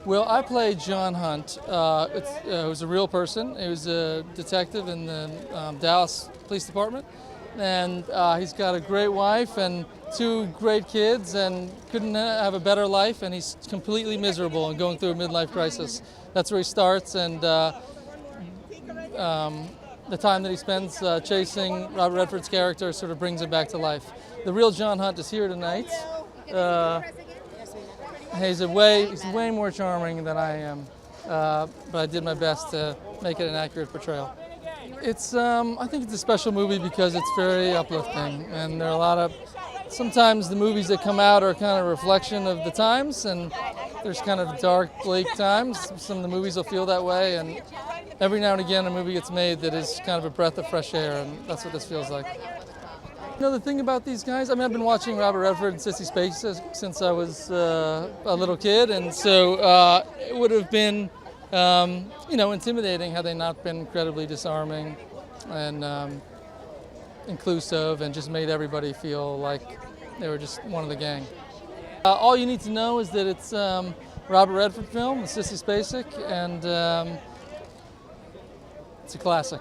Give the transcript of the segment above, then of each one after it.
Well, I played John Hunt. It was a real person. He was a detective in the Dallas Police Department. And he's got a great wife and 2 great kids and couldn't have a better life, and he's completely miserable and going through a midlife crisis. That's where he starts, and the time that he spends chasing Robert Redford's character sort of brings him back to life. The real John Hunt is here tonight. He's way more charming than I am, but I did my best to make it an accurate portrayal. I think it's a special movie because it's very uplifting, and there are a lot of, sometimes the movies that come out are kind of a reflection of the times, and there's kind of dark, bleak times. Some of the movies will feel that way, and every now and again a movie gets made that is kind of a breath of fresh air, and that's what this feels like. You know, the thing about these guys, I mean, I've been watching Robert Redford and Sissy Spacek since I was a little kid, and so it would have been, you know, intimidating had they not been incredibly disarming and inclusive and just made everybody feel like they were just one of the gang. All you need to know is that it's Robert Redford film with Sissy Spacek, and it's a classic.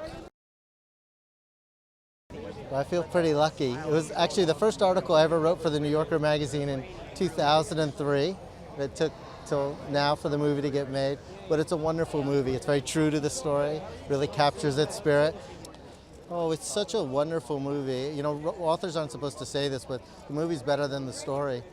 I feel pretty lucky. It was actually the first article I ever wrote for the New Yorker magazine in 2003. It took till now for the movie to get made, but it's a wonderful movie. It's very true to the story, really captures its spirit. Oh, it's such a wonderful movie. You know, authors aren't supposed to say this, but the movie's better than the story.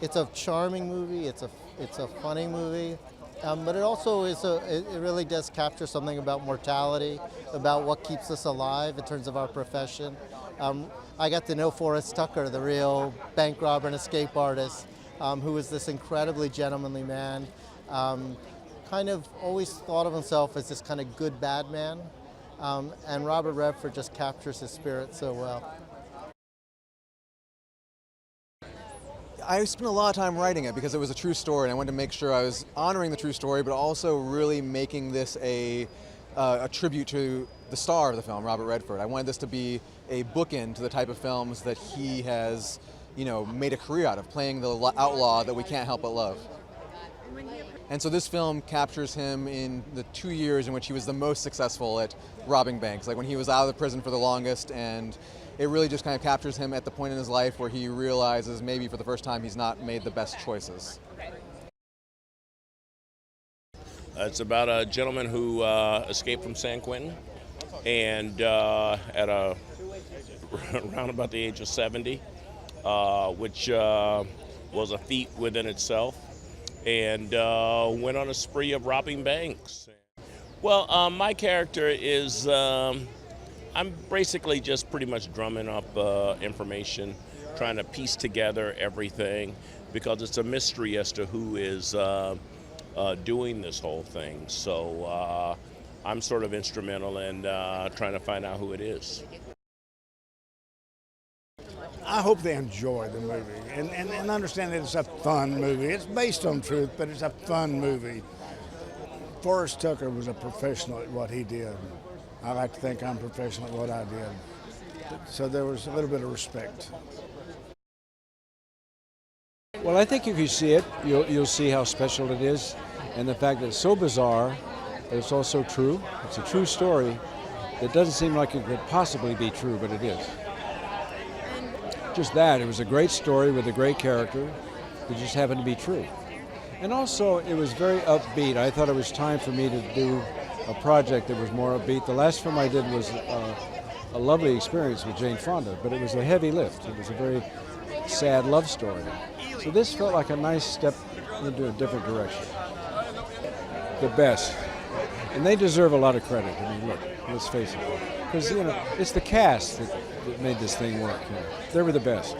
It's a charming movie, it's a funny movie. But it also is it really does capture something about mortality, about what keeps us alive in terms of our profession. I got to know Forrest Tucker, the real bank robber and escape artist, who was this incredibly gentlemanly man, kind of always thought of himself as this kind of good bad man. And Robert Redford just captures his spirit so well. I spent a lot of time writing it because it was a true story, and I wanted to make sure I was honoring the true story, but also really making this a tribute to the star of the film, Robert Redford. I wanted this to be a bookend to the type of films that he has, you know, made a career out of, playing the outlaw that we can't help but love. And so this film captures him in the 2 years in which he was the most successful at robbing banks, like when he was out of the prison for the longest, and it really just kind of captures him at the point in his life where he realizes maybe for the first time he's not made the best choices. It's about a gentleman who escaped from San Quentin, and at around about the age of 70, which was a feat within itself, and went on a spree of robbing banks. Well, my character is, I'm basically just pretty much drumming up information, trying to piece together everything, because it's a mystery as to who is doing this whole thing. So I'm sort of instrumental in trying to find out who it is. I hope they enjoy the movie and understand that it's a fun movie. It's based on truth, but it's a fun movie. Forrest Tucker was a professional at what he did. I like to think I'm professional at what I did. So there was a little bit of respect. Well, I think if you see it, you'll see how special it is, and the fact that it's so bizarre, but it's also true. It's a true story that doesn't seem like it could possibly be true, but it is. Just that, it was a great story with a great character that just happened to be true. And also, it was very upbeat. I thought it was time for me to do a project that was more upbeat. The last film I did was a lovely experience with Jane Fonda, but it was a heavy lift. It was a very sad love story. So this felt like a nice step into a different direction. The best. And they deserve a lot of credit. I mean, look, let's face it. Because, you know, it's the cast that made this thing work. You know. They were the best.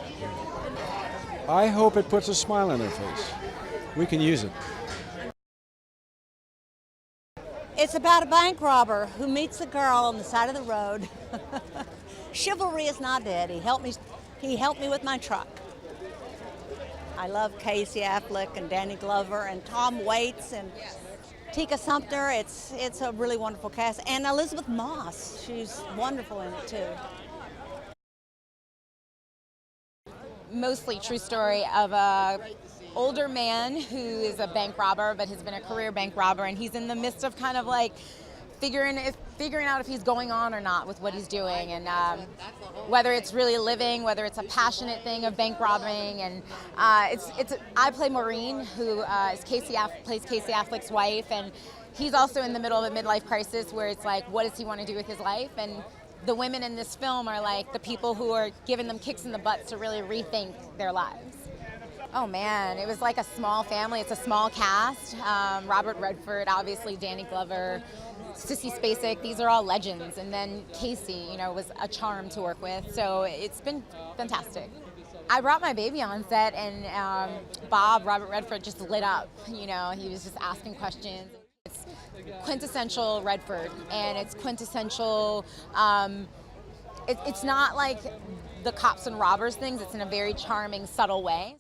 I hope it puts a smile on their face. We can use it. It's about a bank robber who meets a girl on the side of the road. Chivalry is not dead. He helped me with my truck. I love Casey Affleck and Danny Glover and Tom Waits and Tika Sumpter. It's a really wonderful cast. And Elizabeth Moss, she's wonderful in it too. Mostly true story of a older man who is a bank robber, but has been a career bank robber, and he's in the midst of kind of like figuring out if he's going on or not with what he's doing, and whether it's really living, whether it's a passionate thing of bank robbing, and I play Maureen, who plays Casey Affleck's wife, and he's also in the middle of a midlife crisis where it's like, what does he want to do with his life? And the women in this film are like the people who are giving them kicks in the butts to really rethink their lives. Oh man, it was like a small family. It's a small cast. Robert Redford, obviously, Danny Glover, Sissy Spacek, these are all legends. And then Casey, was a charm to work with. So it's been fantastic. I brought my baby on set, and Robert Redford, just lit up. He was just asking questions. It's quintessential Redford, and it's quintessential. It's not like the cops and robbers things. It's in a very charming, subtle way.